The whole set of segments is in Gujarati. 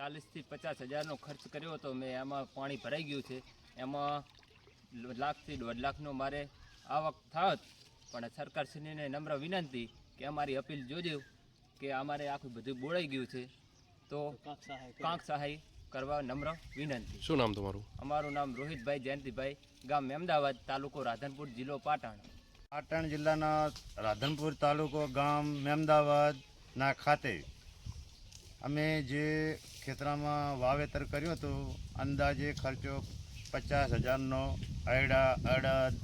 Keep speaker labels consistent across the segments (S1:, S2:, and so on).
S1: 40 થી 50 હજારનો ખર્ચ કર્યો હતો મેં. એમાં પાણી ભરાઈ ગયું છે. એમાં 1 લાખથી 1.5 લાખનો મારે આવક થાત, પણ સરકારશ્રીને નમ્ર વિનંતી કે અમારી અપીલ જોજો કે અમારે આખું બધું બોળાઈ ગયું છે, તો કાંક સહાય કરવા નમ્ર વિનંતી.
S2: શું નામ તમારું?
S1: અમારું નામ રોહિતભાઈ જયંતિભાઈ, ગામ મેમદાવાદ, તાલુકો રાધનપુર, જિલ્લો પાટણ.
S3: પાટણ જિલ્લાના રાધનપુર તાલુકો ગામ મેમદાવાદના ખાતે અમે જે ખેતરામાં વાવેતર કર્યું હતું, અંદાજે ખર્ચો 50,000નો. અયડા અડદ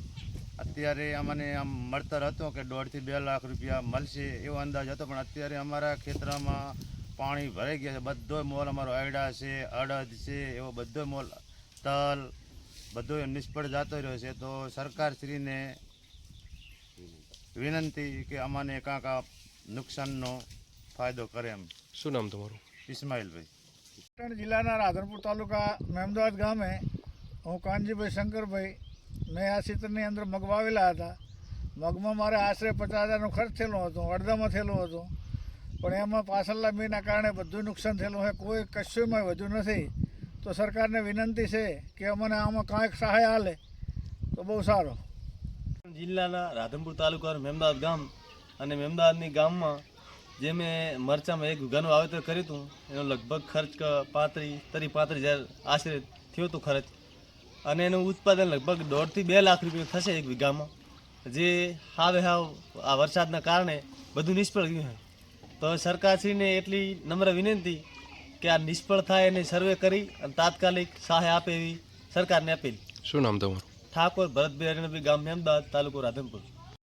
S3: અત્યારે અમને આમ મળતર હતો કે 1.5 થી 2 લાખ રૂપિયા મળશે એવો અંદાજ હતો, પણ અત્યારે અમારા ખેતરમાં પાણી ભરાઈ ગયા છે. બધો મોલ અમારો અયડા છે, અડદ છે, એવો બધો મોલ, તલ બધો નિષ્ફળ જતો રહ્યો છે. તો સરકારશ્રીને વિનંતી કે અમને કાંક આ નુકસાનનો ફાયદો કરે એમ.
S2: શું નામ તમારું?
S3: ઇસ્માઇલભાઈ.
S4: પાટણ જિલ્લાના રાધનપુર તાલુકા મેમદાવાદ ગામે હું કાનજીભાઈ શંકરભાઈ, મેં આ ક્ષેત્રની અંદર મગ વાવેલા હતા. મગમાં મારે આશરે 50,000નો ખર્ચ થયેલો હતો, અડધામાં થયેલો હતો, પણ એમાં પાછળના બીના કારણે બધું નુકસાન થયેલું છે. કોઈ કશુંમાં વધુ નથી. તો સરકારને વિનંતી છે કે અમને આમાં કાંઈક સહાય આલે તો બહુ સારો.
S5: જિલ્લાના રાધનપુર તાલુકાનું મેમદાવાદ ગામ, અને મેમદાવાદની ગામમાં જે મેં મરચામાં 1 વીઘાનું વાવેતર કર્યું હતું, એનો લગભગ ખર્ચ 35,000 આશરે થયો હતો ખર્ચ, અને એનું ઉત્પાદન લગભગ 1.5 થી 2 લાખ રૂપિયા થશે 1 વીઘામાં. જે હાવ આ વરસાદના કારણે બધું નિષ્ફળ ગયું છે. તો સરકારશ્રીને એટલી નમ્ર વિનંતી કે આ નિષ્ફળ થાય એને સર્વે કરી અને તાત્કાલિક સહાય આપે એવી સરકારને અપીલ.
S2: શું નામ તમારું?
S5: ઠાકોર ભરતભાઈ અરણભાઈ, ગામ મેમદાવાદ, તાલુકો રાધનપુર.